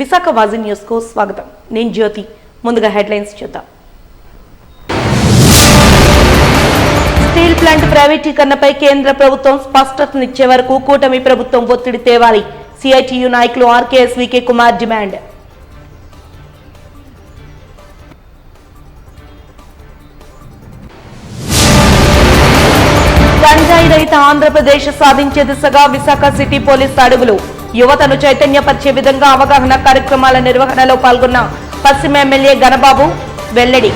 Visakha వాజీ news కు స్వాగతం. నేను జ్యోతి. ముందుగా హెడ్లైన్స్ చూద్దాం. స్టీల్ ప్లాంట్ ప్రైవేటీకరణపై కేంద్ర ప్రభుత్వం స్పష్టతనిచ్చే వరకు కూటమి ప్రభుత్వం ఒత్తిడి తేవాలి. సిఐటియు నాయకులు ఆర్కేఎస్వికే కుమార్ డిమాండ్. గంజాయి రహిత ఆంధ్రప్రదేశ్ సాధించే దిశగా విశాఖ సిటీ పోలీస్ అడుగులు. యువతను చైతన్యపరిచే విధంగా అవగాహన కార్యక్రమాల నిర్వహణలో పాల్గొన్న పశ్చిమ ఎమ్మెల్యే గణబాబు వెల్లడి.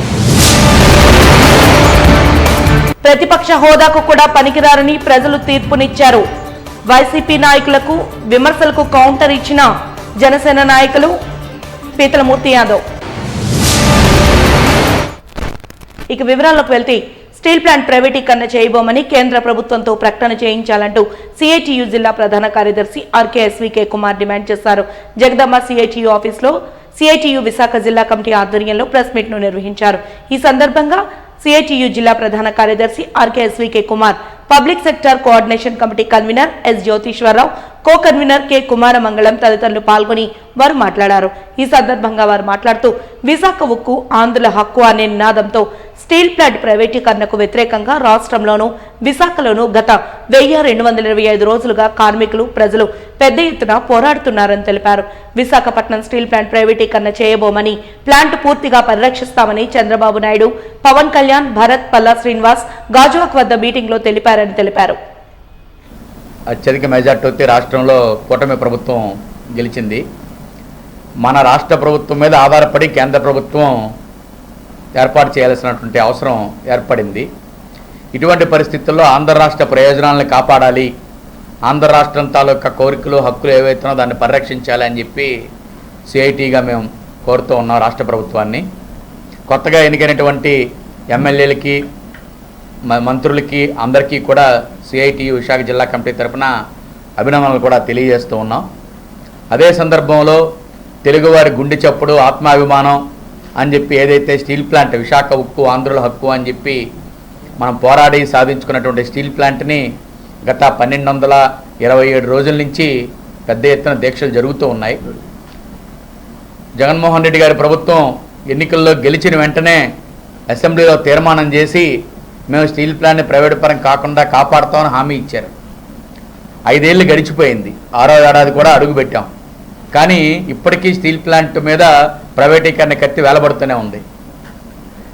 ప్రతిపక్ష హోదాకు కూడా పనికిరారని ప్రజలు తీర్పునిచ్చారు. వైసీపీ నాయకులకు విమర్శలకు కౌంటర్ ఇచ్చిన జనసేన నాయకులు పీతలమూర్తి యాదవ్. ఇక వివరాల్లోకి వెళ్తే స్టీల్ ప్లాంట్ ప్రైవేటీకరణ చేయబోమని కేంద్ర ప్రభుత్వంతో ప్రకటన చేయించాలంటూ సిఐటియు జిల్లా ప్రధాన కార్యదర్శి ఆర్కేఎస్వికే కుమార్ డిమాండ్ చేశారు. జగదమ్మ సిఐటియు ఆఫీసులో సిఐటియు విశాఖ జిల్లా కమిటీ ఆధ్వర్యంలో ప్రెస్ మీట్ ను నిర్వహించారు. ఈ సందర్భంగా సిఐటియు జిల్లా ప్రధాన కార్యదర్శి R K S V K Kumar, public sector coordination committee convener S Jyotishwararao, co convener K Kumaramangalam తదితరులు పాల్గొని వారు మాట్లాడారు. ఈ సందర్భంగా వారు మాట్లాడుతూ విశాఖ ఉక్కు ఆంధ్రుల హక్కు అనే నినాదంతో స్టీల్ ప్లాంట్ ప్రైవేటీకరణకు వ్యతిరేకంగా రాష్ట్రంలోనూ విశాఖలోనూ గత 1225 రోజులుగా కార్మికులు, ప్రజలు పెద్ద ఎత్తున పోరాడుతున్నారని తెలిపారు. విశాఖపట్నం స్టీల్ ప్లాంట్ ప్రైవేటీకరణ చేయబోమని, ప్లాంట్ పూర్తిగా పరిరక్షిస్తామని చంద్రబాబు నాయుడు, పవన్ కళ్యాణ్, భరత్, పల్లా శ్రీనివాస్ గాజువాక్ వద్ద మీటింగ్ లో తెలిపారని తెలిపారు. అత్యధిక మెజార్టీ రాష్ట్రంలో కూటమి ప్రభుత్వం గెలిచింది. మన రాష్ట్ర ప్రభుత్వం మీద ఆధారపడి కేంద్ర ప్రభుత్వం ఏర్పాటు చేయాల్సినటువంటి అవసరం ఏర్పడింది. ఇటువంటి పరిస్థితుల్లో ఆంధ్ర రాష్ట్ర ప్రయోజనాలను కాపాడాలి, ఆంధ్ర రాష్ట్రం తాలూకా కోరికలు, హక్కులు ఏవైతున్నాయో దాన్ని పరిరక్షించాలి అని చెప్పి సిఐటిగా మేము కోరుతూ ఉన్నాం రాష్ట్ర ప్రభుత్వాన్ని. కొత్తగా ఎన్నికైనటువంటి ఎమ్మెల్యేలకి, మంత్రులకి అందరికీ కూడా సిఐటియు విశాఖ జిల్లా కమిటీ తరఫున అభినందనలు కూడా తెలియజేస్తూ ఉన్నాం. అదే సందర్భంలో తెలుగువారి గుండె చప్పుడు, ఆత్మాభిమానం అని చెప్పి ఏదైతే స్టీల్ ప్లాంట్ విశాఖ ఉక్కు ఆంధ్రుల హక్కు అని చెప్పి మనం పోరాడి సాధించుకున్నటువంటి స్టీల్ ప్లాంట్ని గత 1227 రోజుల నుంచి పెద్ద ఎత్తున దీక్షలు జరుగుతూ ఉన్నాయి. జగన్మోహన్ రెడ్డి గారి ప్రభుత్వం ఎన్నికల్లో గెలిచిన వెంటనే అసెంబ్లీలో తీర్మానం చేసి మేము స్టీల్ ప్లాంట్ని ప్రైవేట్ పరం కాకుండా కాపాడుతామని హామీ ఇచ్చారు. 5 ఏళ్ళు గడిచిపోయింది, 6వ ఏడాది కూడా అడుగుపెట్టాం. కానీ ఇప్పటికీ స్టీల్ ప్లాంట్ మీద ప్రైవేటీకరణ కత్తి వేలబడుతూనే ఉంది.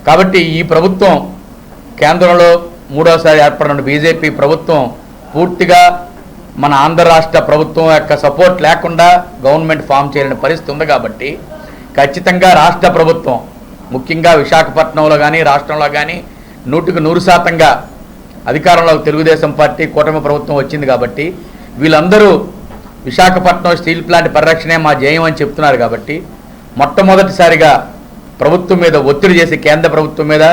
కాబట్టి ఈ ప్రభుత్వం కేంద్రంలో 3వసారి ఏర్పడిన బీజేపీ ప్రభుత్వం పూర్తిగా మన ఆంధ్ర రాష్ట్ర ప్రభుత్వం యొక్క సపోర్ట్ లేకుండా గవర్నమెంట్ ఫామ్ చేయలేని పరిస్థితి ఉంది. కాబట్టి ఖచ్చితంగా రాష్ట్ర ప్రభుత్వం, ముఖ్యంగా విశాఖపట్నంలో కానీ రాష్ట్రంలో కానీ 100% అధికారంలో తెలుగుదేశం పార్టీ కూటమి ప్రభుత్వం వచ్చింది. కాబట్టి వీళ్ళందరూ విశాఖపట్నం స్టీల్ ప్లాంట్ పరిరక్షణే మా ధ్యేయం అని చెప్తున్నారు. కాబట్టి మొట్టమొదటిసారిగా ప్రభుత్వం మీద ఒత్తిడి చేసి కేంద్ర ప్రభుత్వం మీద,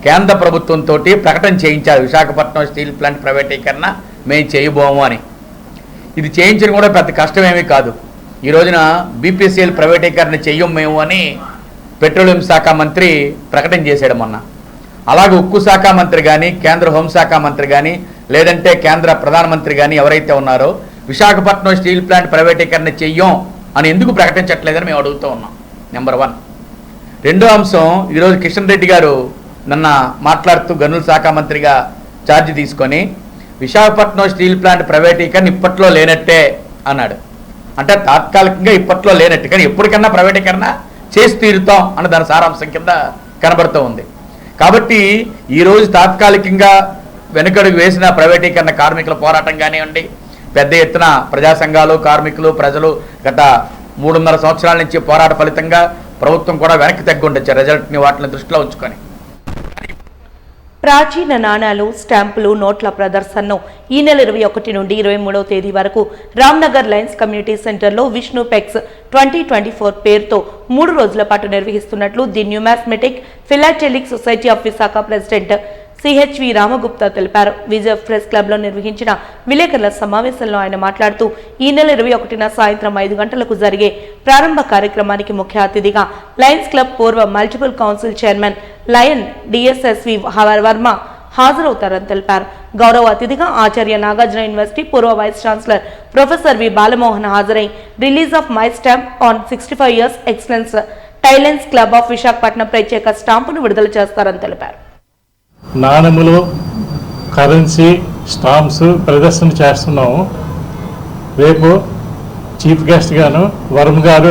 కేంద్ర ప్రభుత్వంతో ప్రకటన చేయించారు. విశాఖపట్నం స్టీల్ ప్లాంట్ ప్రైవేటీకరణ మేము చేయబోము అని. ఇది చేయించడం కూడా పెద్ద కష్టమేమీ కాదు. ఈ రోజున బీపీసీఎల్ ప్రైవేటీకరణ చెయ్యం మేము అని పెట్రోలియం శాఖ మంత్రి ప్రకటన చేశాడు మొన్న. అలాగే ఉక్కు శాఖ మంత్రి కానీ, కేంద్ర హోంశాఖ మంత్రి కానీ, లేదంటే కేంద్ర ప్రధానమంత్రి కానీ ఎవరైతే ఉన్నారో విశాఖపట్నం స్టీల్ ప్లాంట్ ప్రైవేటీకరణ చెయ్యం అని ఎందుకు ప్రకటించట్లేదని మేము అడుగుతూ ఉన్నాం. నెంబర్ 1. రెండో అంశం, ఈరోజు కిషన్ రెడ్డి గారు నిన్న మాట్లాడుతూ గనుల శాఖ మంత్రిగా ఛార్జ్ తీసుకొని విశాఖపట్నం స్టీల్ ప్లాంట్ ప్రైవేటీకరణ ఇప్పట్లో లేనట్టే అన్నాడు. అంటే తాత్కాలికంగా ఇప్పట్లో లేనట్టు, కానీ ఎప్పటికన్నా ప్రైవేటీకరణ చేసి తీరుతాం అన్న దాని సారాంశం కింద కనబడుతూ ఉంది. కాబట్టి ఈరోజు తాత్కాలికంగా వెనుకడుగు వేసిన ప్రైవేటీకరణ కార్మికుల పోరాటం కానివ్వండి, పెద్ద ఎత్తున ప్రజా సంఘాలు, కార్మికులు, ప్రజలు గత 3.5 సంవత్సరాల నుంచి పోరాట ఫలితంగా ప్రభుత్వం కూడా వెనక్కి తగ్గుండొచ్చు రిజల్ట్ని, వాటిని దృష్టిలో ఉంచుకొని. ప్రాచీన నాణాలు, స్టాంపులు, నోట్ల ప్రదర్శనను ఈ నెల 21 నుండి 23వ తేదీ వరకు రామ్నగర్ లయన్స్ కమ్యూనిటీ సెంటర్లో విష్ణు పెక్స్ 2024 పేరుతో 3 రోజుల పాటు నిర్వహిస్తున్నట్లు the numismatic philatelic society of Visakha president C H V Ramagupta తెలిపారు. విజయ్ ప్రెస్ క్లబ్ లో నిర్వహించిన విలేకరుల సమావేశంలో ఆయన మాట్లాడుతూ ఈ నెల 21న సాయంత్రం 5 గంటలకు జరిగే ప్రారంభ కార్యక్రమానికి ముఖ్య అతిథిగా లయన్స్ క్లబ్ పూర్వ multiple council chairman lion D S S V Varma హాజరవుతారని తెలిపారు. గౌరవ అతిథిగా ఆచార్య నాగార్జున యూనివర్సిటీ పూర్వ vice chancellor professor V Balamohan హాజరై release of my stamp on 65 years excellence టైలెన్స్ క్లబ్ ఆఫ్ విశాఖపట్నం ప్రత్యేక స్టాంపును విడుదల చేస్తారని తెలిపారు. నాణెములు, కరెన్సీ, స్టాంప్స్ ప్రదర్శన చేస్తున్నాము. రేపు చీఫ్ గెస్ట్ గాను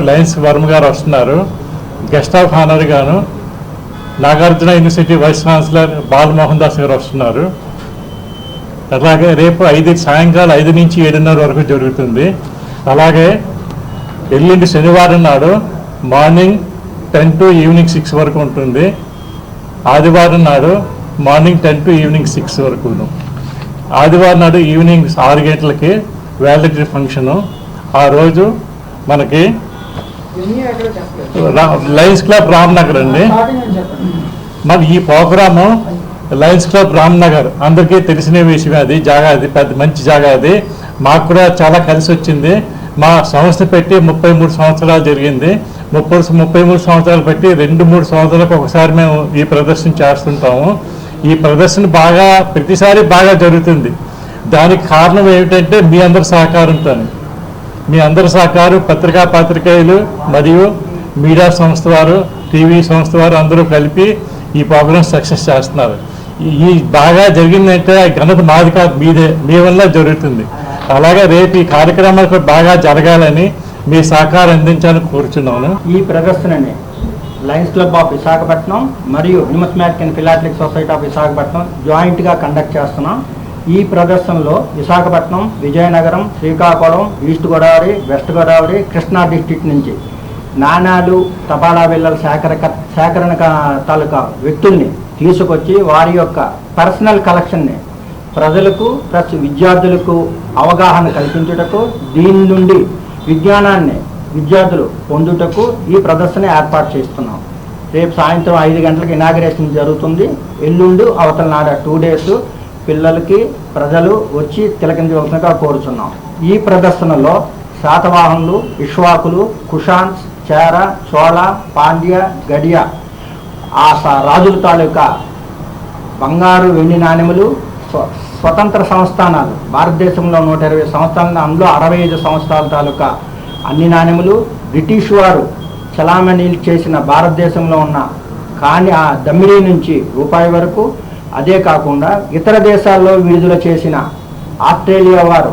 లయన్స్ వర్మ గారు వస్తున్నారు. గెస్ట్ ఆఫ్ ఆనర్ గాను Nagarjuna university vice chancellor Balamohan Das garu వస్తున్నారు. అలాగే రేపు సాయంకాలం 5 నుంచి 7:30 వరకు జరుగుతుంది. అలాగే ఎల్లుండి శనివారం నాడు మార్నింగ్ 10 to ఈవినింగ్ 6 వరకు ఉంటుంది. ఆదివారం నాడు మార్నింగ్ 10 to ఈవినింగ్ 6 వరకు. ఆదివారం నాడు ఈవినింగ్ 6 గంటలకి వ్యాలిడిటీ ఫంక్షను. ఆ రోజు మనకి లయన్స్ క్లబ్ రామ్నగర్ అండి. మరి ఈ ప్రోగ్రాము లయన్స్ క్లబ్ రామ్నగర్ అందరికీ తెలిసిన విషయం. అది జాగా, అది పెద్ద మంచి జాగా. అది మాకు కూడా చాలా కలిసి వచ్చింది. మా సంస్థ పెట్టి 33 సంవత్సరాలు జరిగింది. 33 సంవత్సరాలు పెట్టి 2-3 సంవత్సరాలకు ఒకసారి మేము ఈ ప్రదర్శన చేస్తుంటాము. ఈ ప్రదర్శన ప్రతిసారి బాగా జరుగుతుంది. దానికి కారణం ఏమిటంటే మీ అందరి సహకారంతో. మీ అందరి సహకారం పాత్రికేయులు మరియు మీడియా సంస్థ వారు, టీవీ సంస్థ వారు అందరూ కలిపి ఈ ప్రోగ్రామ్ సక్సెస్ చేస్తున్నారు. ఈ బాగా జరిగిందంటే ఘనత మాది కాదు, మీదే, మీ వల్ల జరుగుతుంది. అలాగే రేపు ఈ కార్యక్రమాలు బాగా జరగాలని మీ సహకారం అందించాలని కోరుచున్నాను. ఈ ప్రదర్శనని లయన్స్ క్లబ్ ఆఫ్ విశాఖపట్నం మరియు numismatic and philatelic society of Visakhapatnam జాయింట్గా కండక్ట్ చేస్తున్నాం. ఈ ప్రదర్శనలో Visakhapatnam, Vizianagaram, Srikakulam, east Godavari, west Godavari, Krishna district నుంచి నాణాలు, తపాలా బిళ్ళల సేకరణ తాలూకా వ్యక్తుల్ని తీసుకొచ్చి వారి యొక్క పర్సనల్ కలెక్షన్ని ప్రజలకు ప్లస్ విద్యార్థులకు అవగాహన కల్పించుటకు, దీని నుండి విజ్ఞానాన్ని విద్యార్థులు పొందుటకు ఈ ప్రదర్శన ఏర్పాటు చేస్తున్నాం. రేపు సాయంత్రం 5 గంటలకు ఇనాగరేషన్ జరుగుతుంది. ఎల్లుండి అవతల నాడ 2 days పిల్లలకి ప్రజలు వచ్చి తిలకించవలసిందిగా కోరుచున్నాం. ఈ ప్రదర్శనలో శాతవాహనులు, ఇక్ష్వాకులు, కుషాన్స్, చేర, చోళ, పాండ్య, గడియ ఆ రాజుల తాలూకా బంగారు, వెండి నాణెములు, స్వతంత్ర సంస్థానాలు భారతదేశంలో 120 సంస్థానాలు, అందులో 65 సంస్థానాల తాలూకా అన్ని నాణెములు, బ్రిటిష్ వారు చలామణి చేసిన భారతదేశంలో ఉన్న కానీ ఆ దమ్మిడీ నుంచి రూపాయి వరకు, అదే కాకుండా ఇతర దేశాల్లో విడుదల చేసిన ఆస్ట్రేలియా వారు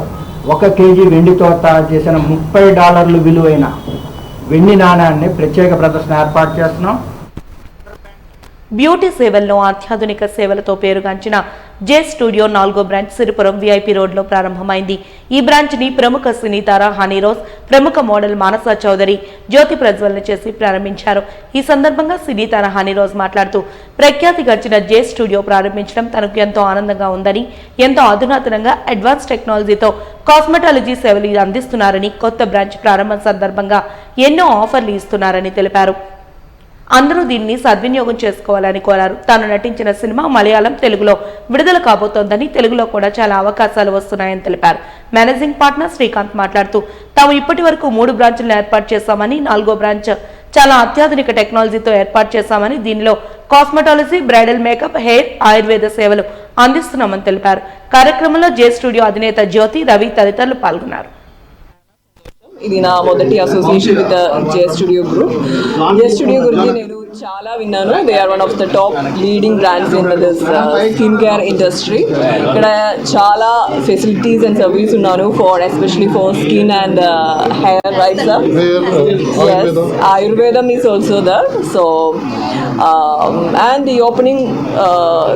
1 kg వెండితో తయారు చేసిన $30 విలువైన వెండి నాణ్యాన్ని ప్రత్యేక ప్రదర్శన ఏర్పాటు చేస్తున్నాం. బ్యూటీ సేవల్లో అత్యాధునిక సేవలతో పేరుగాంచిన జే స్టూడియో 4వ బ్రాంచ్ సిరిపురం విఐపి రోడ్లో ప్రారంభమైంది. ఈ బ్రాంచ్ ని ప్రముఖ సినీ తార హనీరోజ్, ప్రముఖ మోడల్ మానస చౌదరి జ్యోతి ప్రజ్వలన చేసి ప్రారంభించారు. ఈ సందర్భంగా సినీ తార హనీరోజ్ మాట్లాడుతూ ప్రఖ్యాతి గడిచిన జే స్టూడియో ప్రారంభించడం తనకు ఎంతో ఆనందంగా ఉందని, ఎంతో అధునాతనంగా అడ్వాన్స్ టెక్నాలజీతో కాస్మెటాలజీ సేవలు అందిస్తున్నారని, కొత్త బ్రాంచ్ ప్రారంభం సందర్భంగా ఎన్నో ఆఫర్లు ఇస్తున్నారని తెలిపారు. అందరూ దీన్ని సద్వినియోగం చేసుకోవాలని కోరారు. తాను నటించిన సినిమా మలయాళం, తెలుగులో విడుదల కాబోతోందని, తెలుగులో కూడా చాలా అవకాశాలు వస్తున్నాయని తెలిపారు. మేనేజింగ్ పార్ట్నర్ శ్రీకాంత్ మాట్లాడుతూ తాము ఇప్పటి వరకు 3 బ్రాంచ్లను ఏర్పాటు చేశామని, 4వ బ్రాంచ్ చాలా అత్యాధునిక టెక్నాలజీతో ఏర్పాటు చేశామని, దీనిలో cosmetology, bridal makeup, hair, Ayurveda సేవలు అందిస్తున్నామని తెలిపారు. కార్యక్రమంలో జే స్టూడియో అధినేత జ్యోతి, రవి తదితరులు పాల్గొన్నారు. ఇది నా మొదటి association with J studio group. J studio గురించి నేను చాలా విన్నాను. They are one of the top leading brands in this skin care industry. ఇక్కడ చాలా ఫెసిలిటీస్ అండ్ సర్వీస్ ఉన్నాను for especially for skin and hair, right sir? Yes, Ayurvedam is also there. So and the opening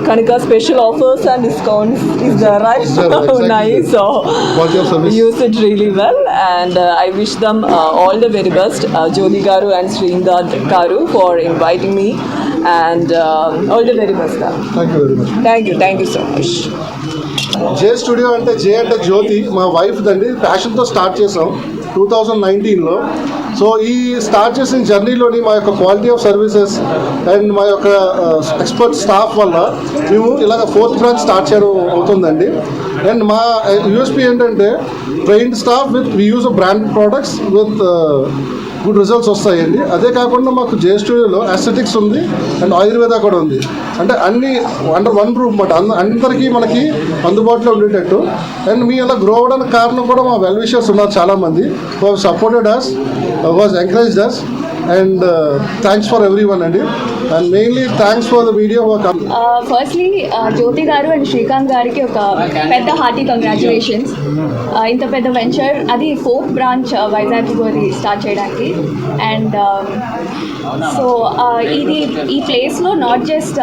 Kanika special offers and discounts is there, right? Exactly. Nice. So use it really well, and I wish them all the very best, Jyoti Garu and Srindad Garu, for inviting me, and all the very best. Thank you very much. Thank you so much. J studio అంటే జే అంటే జ్యోతి, మా wife దండి. ప్యాషన్తో start చేసాం 2019లో. So ఈ start చేసిన జర్నీలోని మా యొక్క quality of services and మా యొక్క ఎక్స్పర్ట్ స్టాఫ్ వల్ల మేము ఇలాగ 4th బ్రాంచ్ స్టార్ట్ చేయడం అవుతుందండి. అండ్ మా యూఎస్పీ ఏంటంటే trained staff with we use branded products with good results వస్తాయండి. అదే కాకుండా మాకు జే స్టూడియోలో అస్థెటిక్స్ ఉంది అండ్ ఆయుర్వేద కూడా ఉంది. అంటే అన్ని అండర్ వన్ రూమ్ బట్ అందరికీ మనకి అందుబాటులో ఉండేటట్టు. అండ్ మీ అలా గ్రో అవ్వడానికి కారణం కూడా మా వెల్ విషర్స్ ఉన్నారు చాలామంది, who have supported us, was encouraged us, and thanks for everyone and mainly thanks for the media who are coming. Firstly, Jyoti garu and Shrikant gariki oka pedda hearty congratulations. Inta pedda venture adi 4th branch Vizag gori start cheyadaniki, and so idi ee place lo not just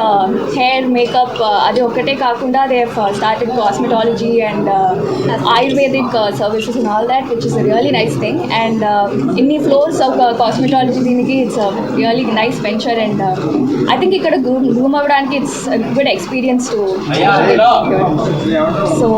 hair makeup adi okate kaakunda they have started cosmetology and ayurvedic services and all that, which is a really nice thing. And inni floors of cosmetology దీనికి it's a really nice venture, and I think ఇక్కడ groom అవ్వడానికి it's a good experience to so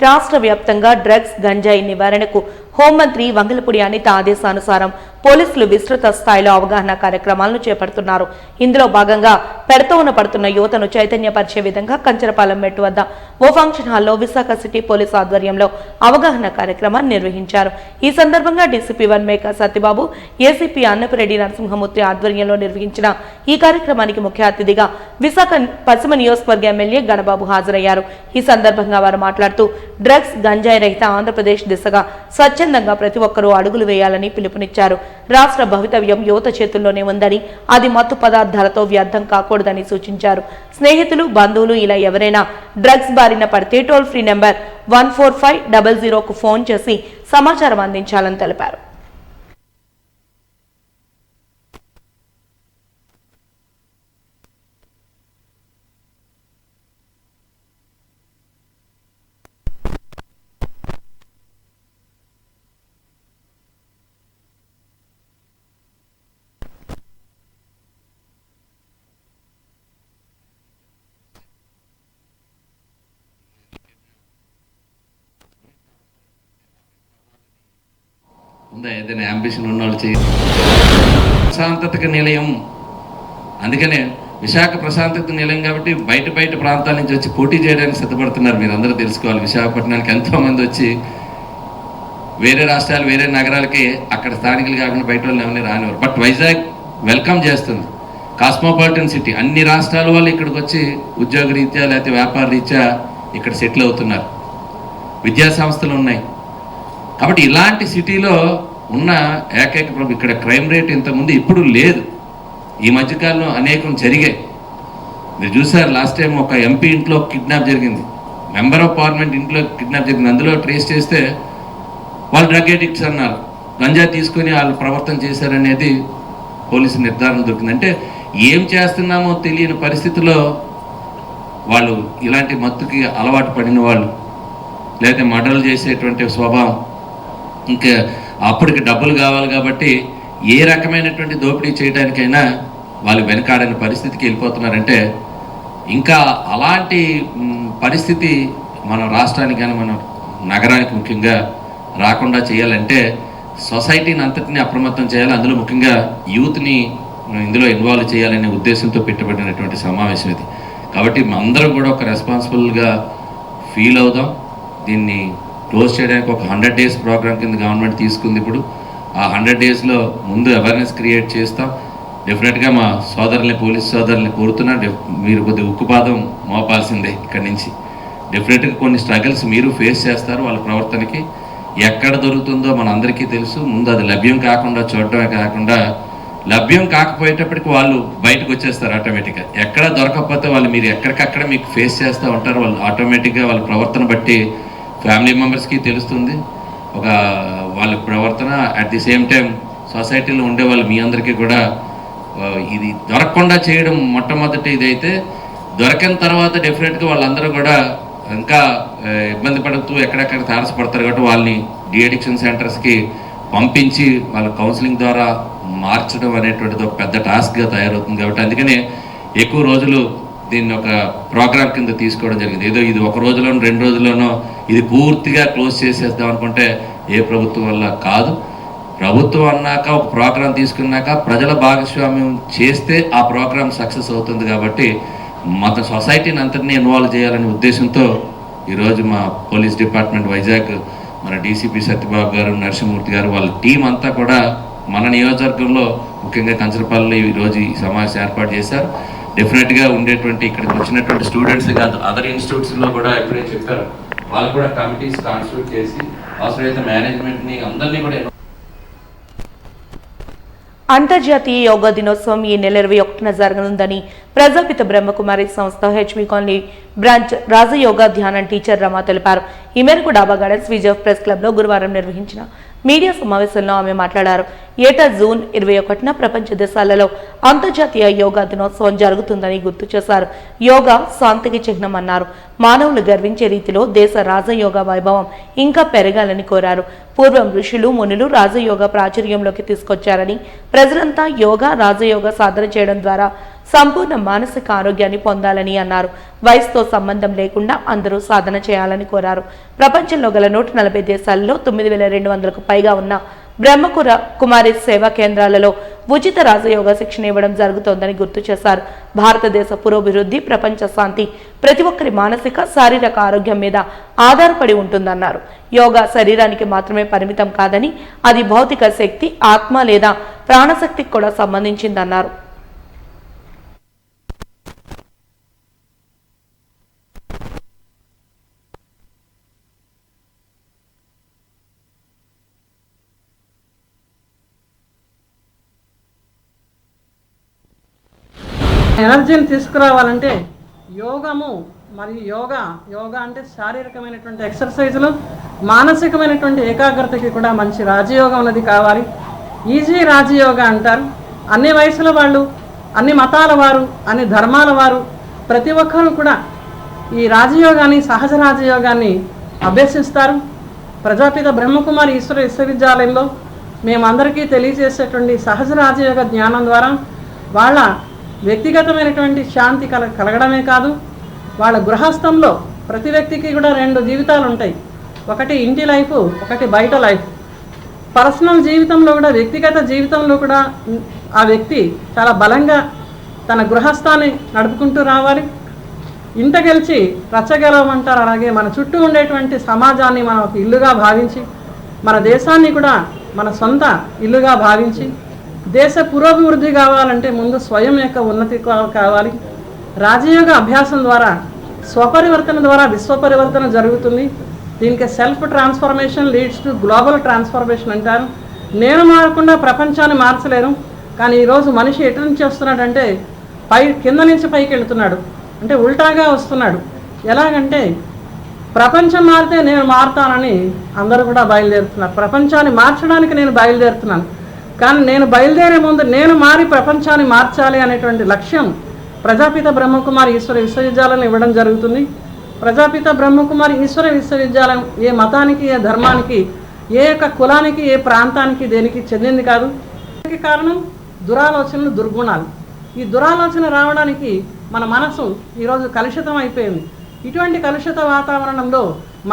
రాష్ట్ర వ్యాప్తంగా drugs గంజాయి నివారణకు హోంమంత్రి వంగలపూడి అనిత ఆదేశానుసారం పోలీసులు విస్తృత స్థాయిలో అవగాహన కార్యక్రమాలను చేపడుతున్నారు. ఇందులో భాగంగా పెడతోన పడుతున్న యువతను చైతన్యపరిచే విధంగా కంచరపాలెం మెట్టు వద్ద ఓ ఫంక్షన్ హాల్లో విశాఖ సిటీ పోలీసు ఆధ్వర్యంలో అవగాహన కార్యక్రమాన్ని నిర్వహించారు. ఈ సందర్భంగా డీసీపీ 1 మేకా సత్యబాబు, ఏసీపీ అన్నపిరెడ్డి నరసింహమూర్తి ఆధ్వర్యంలో నిర్వహించిన ఈ కార్యక్రమానికి ముఖ్య అతిథిగా విశాఖ పశ్చిమ నియోజకవర్గ ఎమ్మెల్యే గణబాబు హాజరయ్యారు. ఈ సందర్భంగా వారు మాట్లాడుతూ డ్రగ్స్ గంజాయి రహిత ఆంధ్రప్రదేశ్ దిశగా స్వచ్ఛందంగా ప్రతి ఒక్కరూ అడుగులు వేయాలని పిలుపునిచ్చారు. రాష్ట్ర భవితవ్యం యువత చేతుల్లోనే ఉందని, అది మత్తు పదార్థాలతో వ్యర్థం కాకూడదని సూచించారు. స్నేహితులు, బంధువులు ఇలా ఎవరైనా డ్రగ్స్ బారిన పడితే టోల్ ఫ్రీ నెంబర్ 14500కు ఫోన్ చేసి సమాచారం అందించాలని తెలిపారు. ఉందా ఏదైనా అంబిషన్ ఉన్నవాళ్ళు చేయాలి. ప్రశాంతతకు నిలయం, అందుకనే విశాఖ ప్రశాంతత నిలయం కాబట్టి బయట ప్రాంతాల నుంచి వచ్చి పోటీ చేయడానికి సిద్ధపడుతున్నారు. మీరు అందరూ తెలుసుకోవాలి. విశాఖపట్నానికి ఎంతోమంది వచ్చి వేరే రాష్ట్రాలు, వేరే నగరాలకి అక్కడ స్థానికులు కాకుండా బయట వాళ్ళు ఎవరిని రానివారు. బట్ వైజాగ్ వెల్కమ్ చేస్తుంది. కాస్మోపాలిటన్ సిటీ, అన్ని రాష్ట్రాల వాళ్ళు ఇక్కడికి వచ్చి ఉద్యోగ రీత్యా లేకపోతే వ్యాపార రీత్యా ఇక్కడ సెటిల్ అవుతున్నారు. విద్యా సంస్థలు ఉన్నాయి. కాబట్టి ఇలాంటి సిటీలో ఉన్న ఏకైక ప్రభు ఇక్కడ క్రైమ్ రేట్ ఇంతకుముందు ఇప్పుడు లేదు. ఈ మధ్యకాలంలో అనేకం జరిగాయి. మీరు చూసారు, లాస్ట్ టైం ఒక ఎంపీ ఇంట్లో కిడ్నాప్ జరిగింది, మెంబర్ ఆఫ్ పార్లమెంట్ ఇంట్లో కిడ్నాప్ జరిగింది. అందులో ట్రేస్ చేస్తే వాళ్ళు డ్రగ్ అడిక్ట్స్ అన్నారు, గంజా తీసుకొని వాళ్ళు ప్రవర్తన చేశారనేది పోలీసు నిర్ధారణ దొరికింది. అంటే ఏం చేస్తున్నామో తెలియని పరిస్థితిలో వాళ్ళు ఇలాంటి మత్తుకి అలవాటు పడిన వాళ్ళు, లేకపోతే మర్డర్లు చేసేటువంటి స్వభావం, ఇంకా అప్పటికి డబ్బులు కావాలి కాబట్టి ఏ రకమైనటువంటి దోపిడీ చేయడానికైనా వాళ్ళు వెనకాడని పరిస్థితికి వెళ్ళిపోతున్నారంటే, ఇంకా అలాంటి పరిస్థితి మన రాష్ట్రానికి కానీ మన నగరానికి ముఖ్యంగా రాకుండా చేయాలంటే సొసైటీని అంతటిని అప్రమత్తం చేయాలి. అందులో ముఖ్యంగా యూత్ని ఇందులో ఇన్వాల్వ్ చేయాలనే ఉద్దేశంతో పెట్టబడినటువంటి సమావేశం ఇది. కాబట్టి అందరం కూడా ఒక రెస్పాన్సిబుల్గా ఫీల్ అవుదాం. దీన్ని క్లోజ్ చేయడానికి ఒక 100 days ప్రోగ్రామ్ కింద గవర్నమెంట్ తీసుకుంది. ఇప్పుడు ఆ 100 daysలో ముందు అవేర్నెస్ క్రియేట్ చేస్తాం. డెఫినెట్గా మా సోదరుల్ని, పోలీస్ సోదరుల్ని కోరుతున్నా, మీరు కొద్దిగా ఉక్కుపాదం మోపాల్సిందే. ఇక్కడి నుంచి డెఫినెట్గా కొన్ని స్ట్రగల్స్ మీరు ఫేస్ చేస్తారు. వాళ్ళ ప్రవర్తనకి ఎక్కడ దొరుకుతుందో మన అందరికీ తెలుసు. ముందు అది లభ్యం కాకుండా చూడటమే కాకుండా, లభ్యం కాకపోయేటప్పటికి వాళ్ళు బయటకు వచ్చేస్తారు ఆటోమేటిక్గా. ఎక్కడ దొరకకపోతే వాళ్ళు మీరు ఎక్కడికక్కడ మీకు ఫేస్ చేస్తూ ఉంటారు. వాళ్ళు ఆటోమేటిక్గా వాళ్ళ ప్రవర్తన బట్టి ఫ్యామిలీ మెంబర్స్కి తెలుస్తుంది ఒక వాళ్ళ ప్రవర్తన. అట్ ది సేమ్ టైం సొసైటీలో ఉండే వాళ్ళు మీ అందరికీ కూడా ఇది దొరకకుండా చేయడం మొట్టమొదటి ఇదైతే, దొరికిన తర్వాత డెఫినెట్గా వాళ్ళందరూ కూడా ఇంకా ఇబ్బంది పడుతూ ఎక్కడెక్కడ తారసపడతారు. కాబట్టి వాళ్ళని డీఅడిక్షన్ సెంటర్స్కి పంపించి వాళ్ళ కౌన్సిలింగ్ ద్వారా మార్చడం అనేటువంటిది ఒక పెద్ద టాస్క్గా తయారవుతుంది. కాబట్టి అందుకనే ఎక్కువ రోజులు దీన్ని ఒక ప్రోగ్రామ్ కింద తీసుకోవడం జరిగింది. ఏదో ఇది ఒక రోజులోనో 2 రోజుల్లోనో ఇది పూర్తిగా క్లోజ్ చేసేద్దాం అనుకుంటే ఏ ప్రభుత్వం వల్ల కాదు. ప్రభుత్వం అన్నాక ఒక ప్రోగ్రాం తీసుకున్నాక ప్రజల భాగస్వామ్యం చేస్తే ఆ ప్రోగ్రాం సక్సెస్ అవుతుంది. కాబట్టి మన సొసైటీని అంతటినీ ఇన్వాల్వ్ చేయాలనే ఉద్దేశంతో ఈరోజు మా పోలీస్ డిపార్ట్మెంట్ వైజాగ్ మన డీసీపీ సత్యబాబు గారు, నరసింహమూర్తి గారు, వాళ్ళ టీం అంతా కూడా మన నియోజకవర్గంలో ముఖ్యంగా కంచరపల్లి ఈరోజు ఈ సమావేశం ఏర్పాటు చేశారు. డెఫినెట్గా ఉండేటువంటి ఇక్కడికి వచ్చినటువంటి స్టూడెంట్స్ కాదు, అదర్ ఇన్స్టిట్యూట్స్లో కూడా ఎప్పుడే చెప్పారు, వాళ్ళు కూడా కమిటీస్ కాన్స్టిట్యూట్ చేసి అవసరమైతే మేనేజ్మెంట్ని అందరినీ కూడా అంతర్జాతీయ యోగా దినోత్సవం ఈ నెల 21న జరగనుందని ప్రజాపిత బ్రహ్మకుమారి సంస్థ హెచ్వి కాలనీ బ్రాంచ్ రాజయోగా ధ్యానం టీచర్ రమా తెలిపారు. ఈ మేరకు డాబా గార్డెన్స్ విజయ్ ప్రెస్ క్లబ్ లో గురువారం నిర్వహించిన మీడియా సమావేశంలో ఆమె మాట్లాడారు. ఏటా జూన్ 21న ప్రపంచ దేశాలలో అంతర్జాతీయ యోగా దినోత్సవం జరుగుతుందని గుర్తు చేశారు. యోగా శాంతికి చిహ్నమన్నారు. మానవులు గర్వించే రీతిలో దేశ రాజయోగా వైభవం ఇంకా పెరగాలని కోరారు. పూర్వం ఋషులు మునులు రాజయోగా ప్రాచుర్యంలోకి తీసుకొచ్చారని, ప్రజలంతా యోగా రాజయోగా సాధన చేయడం ద్వారా సంపూర్ణ మానసిక ఆరోగ్యాన్ని పొందాలని అన్నారు. వయసుతో సంబంధం లేకుండా అందరూ సాధన చేయాలని కోరారు. ప్రపంచంలో గల 140 దేశాలలో 9,200కు పైగా ఉన్న బ్రహ్మకుమారి సేవా కేంద్రాలలో ఉచిత రాజయోగా శిక్షణ ఇవ్వడం జరుగుతోందని గుర్తు చేశారు. భారతదేశ పురోభివృద్ధి, ప్రపంచ శాంతి ప్రతి ఒక్కరి మానసిక శారీరక ఆరోగ్యం మీద ఆధారపడి ఉంటుందన్నారు. యోగా శరీరానికి మాత్రమే పరిమితం కాదని, అది భౌతిక శక్తి, ఆత్మ లేదా ప్రాణశక్తికి కూడా సంబంధించిందన్నారు. ఎనర్జీని తీసుకురావాలంటే మరియు యోగా అంటే శారీరకమైనటువంటి ఎక్సర్సైజులు, మానసికమైనటువంటి ఏకాగ్రతకి కూడా మంచి రాజయోగం అనేది కావాలి. ఈజీ రాజయోగా అంటారు. అన్ని వయసుల వాళ్ళు, అన్ని మతాల వారు, అన్ని ధర్మాల వారు ప్రతి ఒక్కరూ కూడా ఈ రాజయోగాన్ని, సహజ రాజయోగాన్ని అభ్యసిస్తారు. ప్రజాపిత బ్రహ్మకుమారి ఈశ్వర విశ్వవిద్యాలయంలో మేమందరికీ తెలియజేసేటువంటి సహజ రాజయోగ జ్ఞానం ద్వారా వాళ్ళ వ్యక్తిగతమైనటువంటి శాంతి కలగడమే కాదు, వాళ్ళ గృహస్థంలో ప్రతి వ్యక్తికి కూడా 2 జీవితాలు ఉంటాయి. ఒకటి ఇంటి లైఫ్, ఒకటి బయట లైఫ్. పర్సనల్ జీవితంలో కూడా, వ్యక్తిగత జీవితంలో కూడా ఆ వ్యక్తి చాలా బలంగా తన గృహస్థాన్ని నడుపుకుంటూ రావాలి. ఇంట గెలిచి రచ్చగెలవమంటారు. అలాగే మన చుట్టూ ఉండేటువంటి సమాజాన్ని మనం ఒక ఇల్లుగా భావించి, మన దేశాన్ని కూడా మన సొంత ఇల్లుగా భావించి, దేశ పురోభివృద్ధి కావాలంటే ముందు స్వయం యొక్క ఉన్నతి కావాలి. రాజయోగ అభ్యాసం ద్వారా, స్వపరివర్తన ద్వారా విశ్వపరివర్తన జరుగుతుంది. దీనికి self transformation leads to global transformation అంటారు. నేను మారకుండా ప్రపంచాన్ని మార్చలేను, కానీ ఈరోజు మనిషి ఎటు నుంచి వస్తున్నాడంటే కింద నుంచి పైకి వెళుతున్నాడు, అంటే ఉల్టాగా వస్తున్నాడు. ఎలాగంటే ప్రపంచం మారితే నేను మారుతానని అందరూ కూడా బయలుదేరుతున్నారు. ప్రపంచాన్ని మార్చడానికి నేను బయలుదేరుతున్నాను, కానీ నేను బయలుదేరే ముందు నేను మారి ప్రపంచాన్ని మార్చాలి అనేటువంటి లక్ష్యం ప్రజాపిత బ్రహ్మకుమారి ఈశ్వర విశ్వవిద్యాలయం ఇవ్వడం జరుగుతుంది. ప్రజాపిత బ్రహ్మకుమారి ఈశ్వర విశ్వవిద్యాలయం ఏ మతానికి, ఏ ధర్మానికి, ఏ యొక్క కులానికి, ఏ ప్రాంతానికి, దేనికి చెందింది కాదు. కారణం దురాలోచనలు, దుర్గుణాలు. ఈ దురాలోచన రావడానికి మన మనసు ఈరోజు కలుషితం అయిపోయింది. ఇటువంటి కలుషిత వాతావరణంలో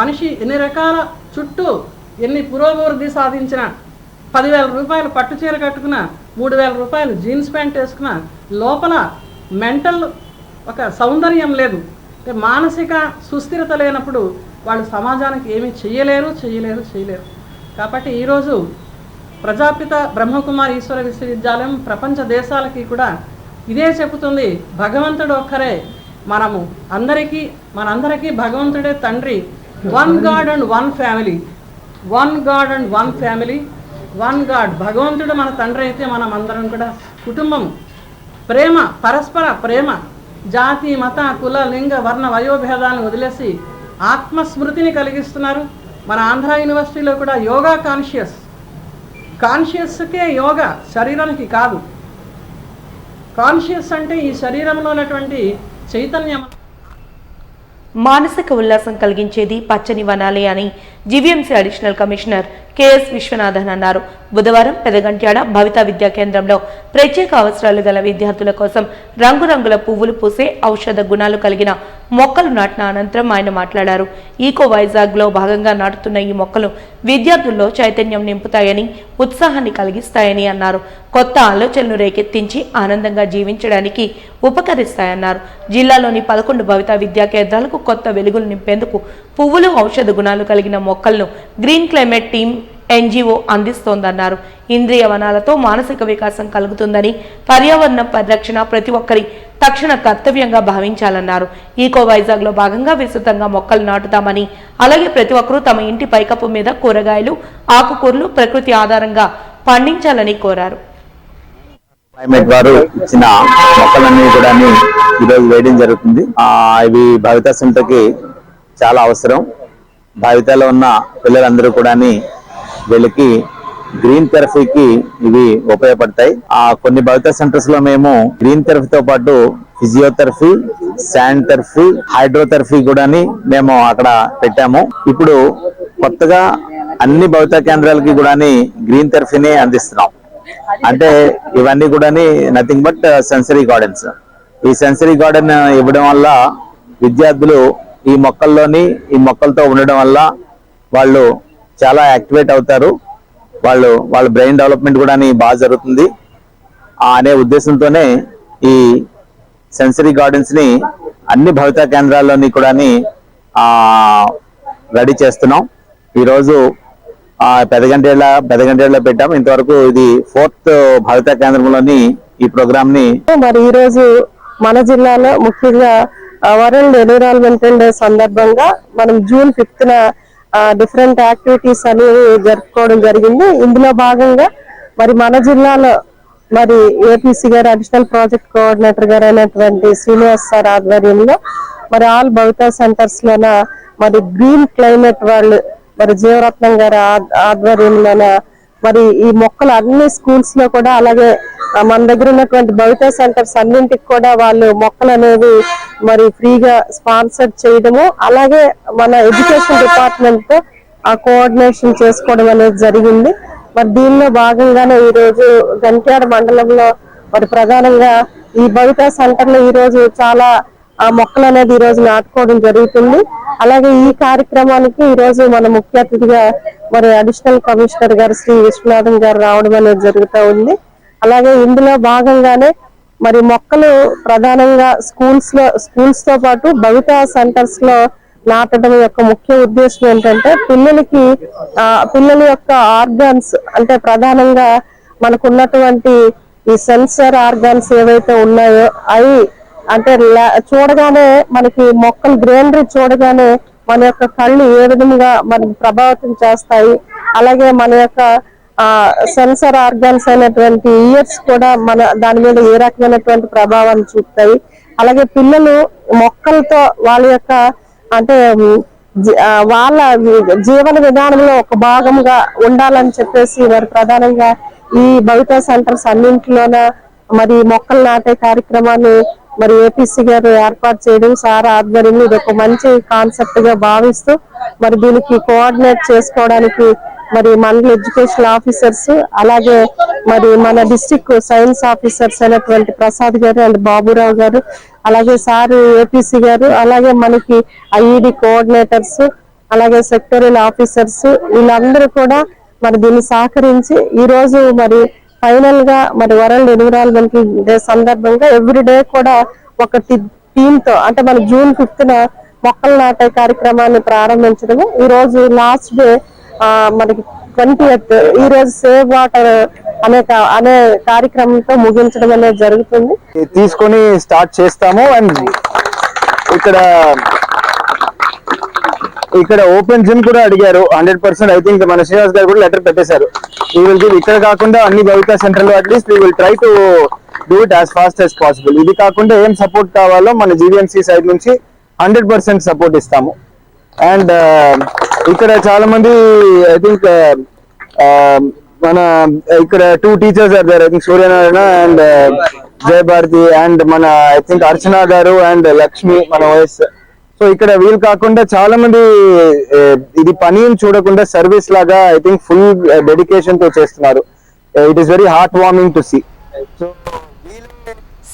మనిషి ఎన్ని రకాల చుట్టూ ఎన్ని పురోభివృద్ధి సాధించిన, 10,000 రూపాయలు పట్టు చీర కట్టుకున్న, 3,000 రూపాయలు జీన్స్ ప్యాంట్ వేసుకున్న, లోపల మెంటల్ ఒక సౌందర్యం లేదు, అంటే మానసిక సుస్థిరత లేనప్పుడు వాళ్ళు సమాజానికి ఏమీ చేయలేరు. కాబట్టి ఈరోజు ప్రజాపిత బ్రహ్మకుమారి ఈశ్వర విశ్వవిద్యాలయం ప్రపంచ దేశాలకి కూడా ఇదే చెబుతుంది, భగవంతుడు ఒక్కరే, మనందరికీ భగవంతుడే తండ్రి. 1 God and 1 family. 1 God and 1 family. 1 God. భగవంతుడు మన తండ్రి అయితే మనం అందరం కూడా కుటుంబం. ప్రేమ, పరస్పర ప్రేమ, జాతి, మత, కుల, లింగ, వర్ణ, వయోభేదాలను వదిలేసి ఆత్మస్మృతిని కలిగిస్తున్నారు. మన ఆంధ్ర యూనివర్సిటీలో కూడా యోగా కాన్షియస్కే యోగా, శరీరానికి కాదు. కాన్షియస్ అంటే ఈ శరీరంలో ఉన్నటువంటి చైతన్యం. మానసిక ఉల్లాసం కలిగించేది పచ్చని వనాలే అని GVMC additional commissioner KS Viswanathan అన్నారు. బుధవారం పెదగంట్యాడ భవిత విద్యా కేంద్రంలో ప్రత్యేక అవసరాలు గల విద్యార్థుల కోసం రంగురంగుల పువ్వులు పూసే ఔషధ గుణాలు కలిగిన మొక్కలు నాటిన అనంతరం ఆయన మాట్లాడారు. ఈకో వైజాగ్లో భాగంగా నాటుతున్న ఈ మొక్కలు విద్యార్థుల్లో చైతన్యం నింపుతాయని, ఉత్సాహాన్ని కలిగిస్తాయని అన్నారు. కొత్త ఆలోచనలు రేకెత్తించి ఆనందంగా జీవించడానికి ఉపకరిస్తాయన్నారు. జిల్లాలోని 11 భవిత విద్యా కేంద్రాలకు కొత్త వెలుగులు నింపేందుకు పువ్వులు, ఔషధ గుణాలు కలిగిన మొక్కలను గ్రీన్ క్లైమేట్ టీమ్ NGO అందిస్తోందన్నారు. ఇంద్రియ వనాలతో మానసిక వికాసం కలుగుతుందని, పర్యావరణ పరిరక్షణ ప్రతి ఒక్కరి తక్షణ కర్తవ్యంగా భావించాలన్నారు. ఈకో వైజాగ్లో భాగంగా విస్తృతంగా మొక్కలు నాటుతామని, అలాగే ప్రతి ఒక్కరూ తమ ఇంటి పైకప్పు మీద కూరగాయలు, ఆకుకూరలు ప్రకృతి ఆధారంగా పండించాలని కోరారు. క్లైమేట్ వారు ఇచ్చిన మొక్కలన్నీ కూడా ఈరోజు వేయడం జరుగుతుంది. ఇవి భవిత సెంటర్కి చాలా అవసరం. భవితలో ఉన్న పిల్లలందరూ కూడా వీళ్ళకి గ్రీన్ థెరపీకి ఇవి ఉపయోగపడతాయి. కొన్ని భవిత సెంటర్స్ లో మేము గ్రీన్ థెరపీతో పాటు ఫిజియోథెరపీ, శాండ్ థెరపీ, హైడ్రోథెరపీ కూడా మేము అక్కడ పెట్టాము. ఇప్పుడు కొత్తగా అన్ని భవిత కేంద్రాలకి కూడా గ్రీన్ థెరపీని అందిస్తున్నాం. అంటే ఇవన్నీ కూడా నథింగ్ బట్ సెన్సరీ గార్డెన్స్. ఈ సెన్సరీ గార్డెన్ ఇవ్వడం వల్ల విద్యార్థులు ఈ మొక్కలతో ఉండడం వల్ల వాళ్ళు చాలా యాక్టివేట్ అవుతారు. వాళ్ళ బ్రెయిన్ డెవలప్మెంట్ కూడా బాగా జరుగుతుంది అనే ఉద్దేశంతోనే ఈ సెన్సరీ గార్డెన్స్ ని అన్ని భవిత కేంద్రాల్లోని కూడా రెడీ చేస్తున్నాం. ఈరోజు పెదగంటేళ్ళలో పెట్టాము. ఇంతవరకు ఇది 4th భవిత కేంద్రంలోని ఈ ప్రోగ్రామ్ ని. మరి ఈ రోజు మన జిల్లాలో ముఖ్యంగా వరల్డ్ ఎన్విరాన్మెంటల్ డే సందర్భంగా మనం June 5th డిఫరెంట్ యాక్టివిటీస్ అనేవి జరుపుకోవడం జరిగింది. ఇందులో భాగంగా మరి మన జిల్లాలో మరి ఏపీసీ గారు, అడిషనల్ ప్రాజెక్ట్ కోఆర్డినేటర్ గారు అయినటువంటి శ్రీనివాస్ సార్ ఆధ్వర్యంలో మరి ఆల్ భవిత సెంటర్స్ లోన మరి గ్రీన్ క్లైమేట్ వాళ్ళు మరి జీవరత్నం గారి ఆధ్వర్యంలోన మరి ఈ మొక్కలు అన్ని స్కూల్స్ లో కూడా, అలాగే మన దగ్గర ఉన్నటువంటి భవిత సెంటర్స్ అన్నింటికి కూడా వాళ్ళు మొక్కలు అనేవి మరి ఫ్రీగా స్పాన్సర్ చేయడము, అలాగే మన ఎడ్యుకేషన్ డిపార్ట్మెంట్ తో కోఆర్డినేషన్ చేసుకోవడం అనేది జరిగింది. మరి దీనిలో భాగంగానే ఈ రోజు గంట్యాడ మండలంలో మరి ప్రధానంగా ఈ భవిత సెంటర్ లో ఈ రోజు చాలా మొక్కలు అనేది ఈ రోజు నాటుకోవడం జరుగుతుంది. అలాగే ఈ కార్యక్రమానికి ఈ రోజు మన ముఖ్య అతిథిగా మరి అడిషనల్ కమిషనర్ గారు శ్రీ విశ్వనాథన్ గారు రావడం అనేది జరుగుతూ ఉంది. అలాగే ఇందులో భాగంగానే మరి మొక్కలు ప్రధానంగా స్కూల్స్ తో పాటు భవిత సెంటర్స్ లో నాటడం యొక్క ముఖ్య ఉద్దేశం ఏంటంటే పిల్లల యొక్క ఆర్గాన్స్, అంటే ప్రధానంగా మనకున్నటువంటి ఈ సెన్సర్ ఆర్గాన్స్ ఏవైతే ఉన్నాయో అవి అంటే చూడగానే మనకి మొక్కలు గ్రీనరీ చూడగానే మన యొక్క కళ్ళు ఏ విధంగా మనకి ప్రభావితం చేస్తాయి, అలాగే మన యొక్క సెన్సర్ ఆర్గాన్స్ అయినటువంటి ఇయర్స్ కూడా మన దాని మీద ఏ రకమైనటువంటి ప్రభావాన్ని చూపుతాయి. అలాగే పిల్లలు మొక్కలతో వాళ్ళ యొక్క అంటే వాళ్ళ జీవన విధానంలో ఒక భాగంగా ఉండాలని చెప్పేసి మరి ప్రధానంగా ఈ భవిత సెంటర్స్ అన్నింటిలోన మరి మొక్కలు నాటే కార్యక్రమాన్ని మరి ఏపీసీ గారు ఏర్పాటు చేయడం సార్ ఆధ్వర్యంలో ఇది ఒక మంచి కాన్సెప్ట్ గా భావిస్తూ మరి దీనికి కోఆర్డినేట్ చేసుకోవడానికి మరి మండల ఎడ్యుకేషన్ ఆఫీసర్స్, అలాగే మరి మన డిస్ట్రిక్ట్ సైన్స్ ఆఫీసర్స్ అయినటువంటి ప్రసాద్ గారు అండ్ బాబురావు గారు, అలాగే సార్ ఏపీసీ గారు, అలాగే మనకి ఐఈడి కోఆర్డినేటర్స్, అలాగే సెక్టోరియల్ ఆఫీసర్స్ వీళ్ళందరూ కూడా మరి దీన్ని సహకరించి ఈ రోజు మరి ఫైనల్ గా మరి వరల్డ్ ఎన్విరాన్మెంటల్ డే సందర్భంగా ఎవ్రీ డే కూడా ఒక థీమ్ తో, అంటే మన June 5th మొక్కలు నాటే కార్యక్రమాన్ని ప్రారంభించడము. ఈ రోజు లాస్ట్ డే మనకి 20th ఈ రోజు సేవ్ వాటర్ అనే కార్యక్రమంతో ముగించడం అనేది జరుగుతుంది. తీసుకొని స్టార్ట్ చేస్తాము. అండ్ ఇక్కడ ఓపెన్ జిమ్ కూడా అడిగారు 100%. ఐ థింక్ మన శ్రీనివాస్ గారు కూడా లెటర్ పెట్టేశారు. ఇక్కడ కాకుండా అన్ని భవిత సెంటర్ లో at least we will try to do it as fast as possible. ఇది కాకుండా ఏం సపోర్ట్ కావాలో మన జీవీఎంసీ సైడ్ నుంచి 100% సపోర్ట్ ఇస్తాము. అండ్ ఇక్కడ చాలా మంది ఐ థింక్ మన ఇక్కడ 2 teachers are there. I think Suryanarayana and Jayabharathi and మన I think Archana garu and Lakshmi మన వైఎస్. సో ఇక్కడ వీళ్ళు కాకుండా చాలా మంది ఇది పని చూడకుండా సర్వీస్ లాగా ఐ థింక్ ఫుల్ డెడికేషన్ తో చేస్తున్నారు. It is very heart warming to see.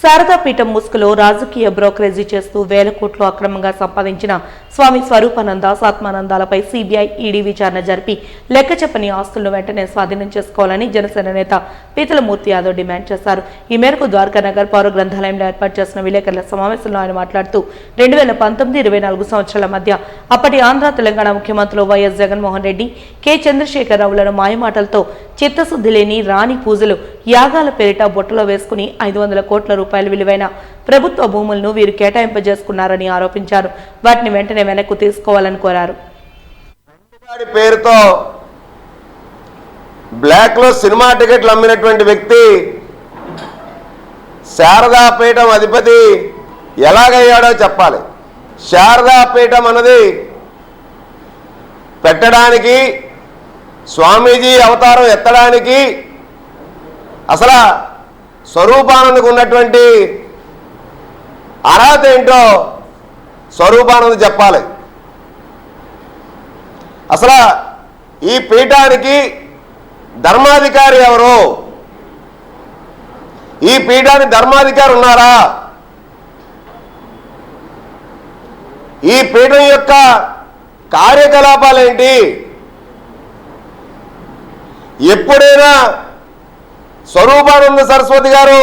Saradapeetham ముసుగులో రాజకీయ బ్రోకరేజీ చేస్తూ వేల కోట్లు అక్రమంగా సంపాదించిన స్వామి స్వరూపానంద ఆత్మానందాలపై సిబిఐ ఈడీ విచారణ జరిపి లెక్క చెప్పని ఆస్తులను వెంటనే స్వాధీనం చేసుకోవాలని జనసేన నేత పీతలమూర్తి యాదవ్ డిమాండ్ చేశారు. ఈ మేరకు ద్వారకానగర్ పౌర గ్రంథాలయంలో ఏర్పాటు చేసిన విలేకరుల సమావేశంలో ఆయన మాట్లాడుతూ 2019-24 సంవత్సరాల మధ్య అప్పటి ఆంధ్ర తెలంగాణ ముఖ్యమంత్రులు వైఎస్ జగన్మోహన్ రెడ్డి, కె చంద్రశేఖరరావులను మాయమాటలతో చిత్తశుద్ధి లేని రాణి పూజలు యాగాల పేరిట బొట్టలో వేసుకుని 500 కోట్ల రూపాయల విలువైన ప్రభుత్వ భూములను వీరు కేటాయింపజేసుకున్నారని ఆరోపించారు. వాటిని వెంటనే వెనక్కు తీసుకోవాలని కోరారు. పేరుతో బ్లాక్ లో సినిమా టికెట్లు అమ్మినటువంటి వ్యక్తి శారదాపీఠం అధిపతి ఎలాగయ్యాడో చెప్పాలి. శారదాపీఠం అన్నది పెట్టడానికి, స్వామీజీ అవతారం ఎత్తడానికి అసలు స్వరూపానందకు ఉన్నటువంటి అర్హత ఏంటో స్వరూపానంద చెప్పాలి. అసలు ఈ పీఠానికి ధర్మాధికారి ఎవరు? ఈ పీఠానికి ధర్మాధికారి ఉన్నారా? ఈ పీఠం యొక్క కార్యకలాపాలు ఏంటి? ఎప్పుడైనా స్వరూపానంద సరస్వతి గారు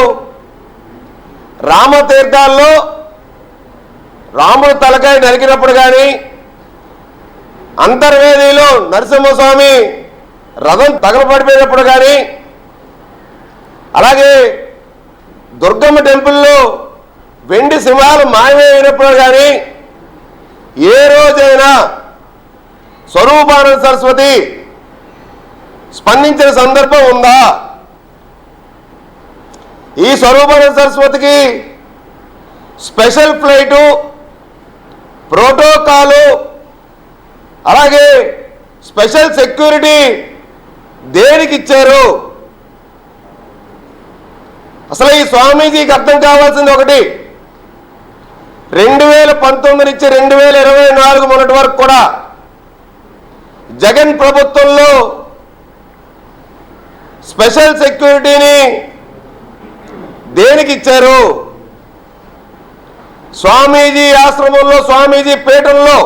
రామతీర్థాల్లో రాముడు తలకాయ నరికినప్పుడు కానీ, అంతర్వేదిలో నరసింహస్వామి రథం తగలపడిపోయినప్పుడు కానీ, అలాగే దుర్గమ్మ టెంపుల్లో వెండి సింహాలు మాయమైనప్పుడు కానీ ఏ రోజైనా స్వరూపానంద సరస్వతి స్పందించిన సందర్భం ఉందా? ఈ స్వరూపానంద సరస్వతికి స్పెషల్ ఫ్లైటు, ప్రోటోకాలు, అలాగే స్పెషల్ సెక్యూరిటీ దేనికి ఇచ్చారు? అసలు ఈ స్వామీజీకి అర్థం కావాల్సింది ఒకటి, 2019 నుంచి 2024 మొన్నటి వరకు కూడా జగన్ ప్రభుత్వంలో స్పెషల్ సెక్యూరిటీని దేనికి ఇచ్చారు? స్వామీజీ ఆశ్రమంలో, స్వామీజీ పీఠంలో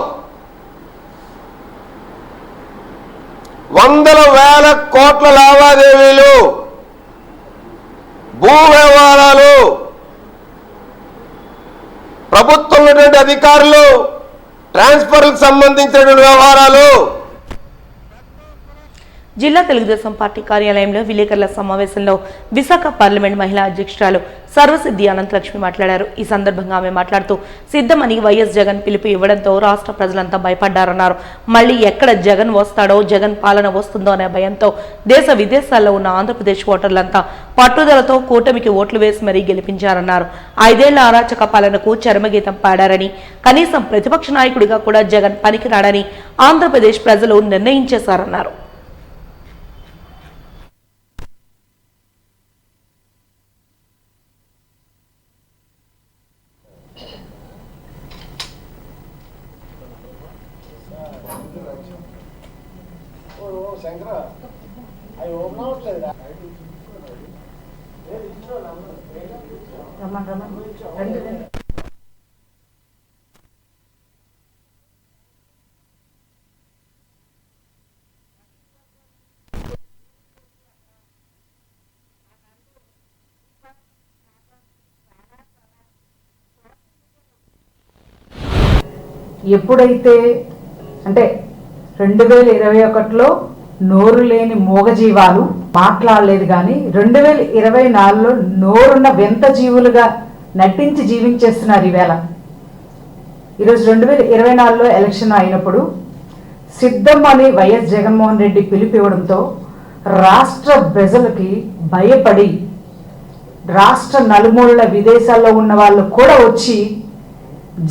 వందల వేల కోట్ల లావాదేవీలు, భూ వ్యవహారాలు, ప్రభుత్వంలో అధికారులు ట్రాన్స్ఫర్లకు సంబంధించిన వ్యవహారాలు. జిల్లా తెలుగుదేశం పార్టీ కార్యాలయంలో విలేకరుల సమావేశంలో విశాఖ పార్లమెంట్ మహిళా అధ్యక్షురాలు సర్వసిద్ధి అనంతలక్ష్మి మాట్లాడారు. ఈ సందర్భంగా ఆమె మాట్లాడుతూ సిద్ధమని వైఎస్ జగన్ పిలుపు ఇవ్వడంతో రాష్ట్ర ప్రజలంతా భయపడ్డారన్నారు. మళ్లీ ఎక్కడ జగన్ వస్తాడో, జగన్ పాలన వస్తుందో అనే భయంతో దేశ విదేశాల్లో ఉన్న ఆంధ్రప్రదేశ్ ఓటర్లంతా పట్టుదలతో కూటమికి ఓట్లు వేసి మరీ గెలిపించారన్నారు. 5 ఏళ్ల అరాచక పాలనకు చరమగీతం పాడారని, కనీసం ప్రతిపక్ష నాయకుడిగా కూడా జగన్ పనికిరాడని ఆంధ్రప్రదేశ్ ప్రజలు నిర్ణయించేశారన్నారు. ఎప్పుడైతే అంటే 2021లో నోరు లేని మూగజీవాలు మాట్లాడలేదు, కానీ 2024లో నోరున్న వింత జీవులుగా నటించి జీవించేస్తున్నారు. ఈరోజు 2024లో ఎలక్షన్ అయినప్పుడు సిద్ధం అని వైఎస్ జగన్మోహన్ రెడ్డి పిలిపివ్వడంతో రాష్ట్ర ప్రజలకి భయపడి రాష్ట్ర నలుమూలల విదేశాల్లో ఉన్న వాళ్ళు కూడా వచ్చి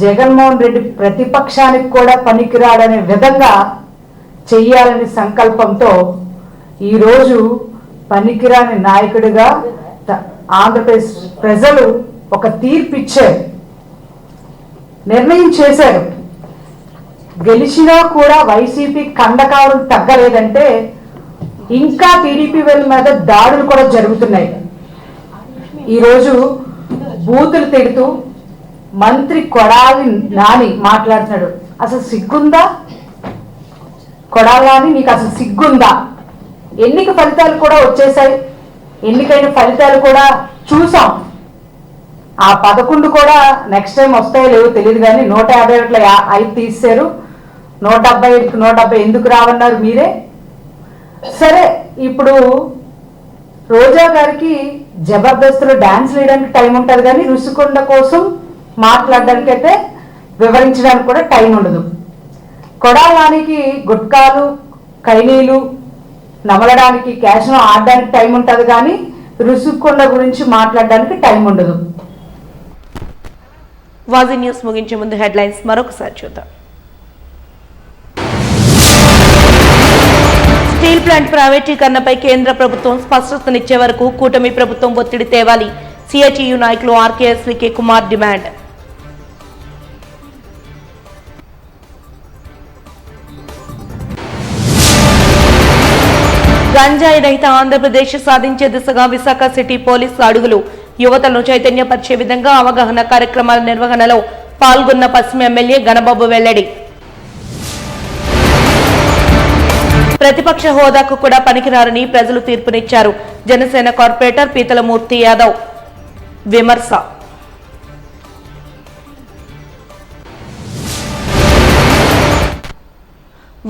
జగన్మోహన్ రెడ్డి ప్రతిపక్షానికి కూడా పనికిరాడనే విధంగా చెయ్యాలనే సంకల్పంతో ఈరోజు పనికిరాని నాయకుడిగా ఆంధ్రప్రదేశ్ ప్రజలు ఒక తీర్పు ఇచ్చారు, నిర్ణయం చేశారు. గెలిచినా కూడా వైసీపీ కండకాలు తగ్గలేదంటే ఇంకా టీడీపీ వాళ్ళ మీద దాడులు కూడా జరుగుతున్నాయి. ఈరోజు బూతులు తిడుతూ మంత్రి కొడాలి నాని మాట్లాడుతున్నాడు. అసలు సిగ్గుందా? కొడాలి నాని, నీకు అసలు సిగ్గుందా? ఎన్నిక ఫలితాలు కూడా వచ్చేసాయి. ఎన్నికైన ఫలితాలు కూడా చూసాం. ఆ 11 కూడా నెక్స్ట్ టైం వస్తాయో లేవో తెలియదు, కానీ 151 5 తీశారు. 170 ఎందుకు రావన్నారు మీరే? సరే, ఇప్పుడు రోజా గారికి జబర్దస్త్లో డాన్స్ వేయడానికి టైం ఉంటుంది, కానీ రుషికొండ కోసం మాట్లాడడానికి అయితే వివరించడానికి కూడా టైం ఉండదు. కొడాలానికి గుట్కాలు కైనీలు నమలడానికి క్యాష్ను ఆడడానికి టైం ఉంటుంది, కానీ రుషికొండ గురించి మాట్లాడడానికి టైం ఉండదు. వాజీ న్యూస్ ముగించే ముందు హెడ్లైన్స్ మరొకసారి చూద్దాం. స్టీల్ ప్లాంట్ ప్రైవేటీకరణపై కేంద్ర ప్రభుత్వం స్పష్టతనిచ్చే వరకు కూటమి ప్రభుత్వం ఒత్తిడి తేవాలి. సిఐటియు నాయకులు ఆర్కేఎస్వికే కుమార్ డిమాండ్. గంజాయి రహిత ఆంధ్రప్రదేశ్ సాధించే దిశగా విశాఖ సిటీ పోలీసు అడుగులు. యువతలను చైతన్యపరిచే విధంగా అవగాహన కార్యక్రమాల నిర్వహణలో పాల్గొన్న పశ్చిమ ఎమ్మెల్యే గణబాబు వెల్లడి. ప్రతిపక్ష హోదాకు కూడా పనికిరారని ప్రజలు తీర్పునిచ్చారు. జనసేన కార్పొరేటర్ పీతలమూర్తి యాదవ్ విమర్శ.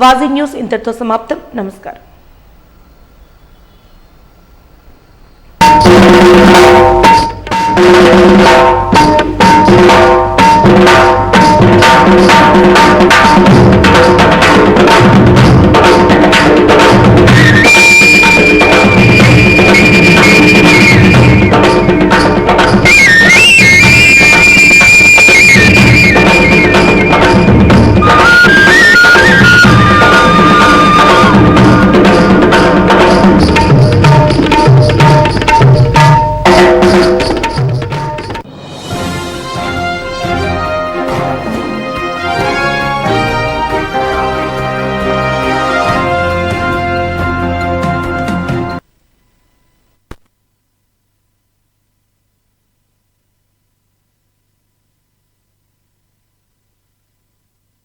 వాజీ న్యూస్ ఇంతటితో సమాప్తం. నమస్కారం. Thank you.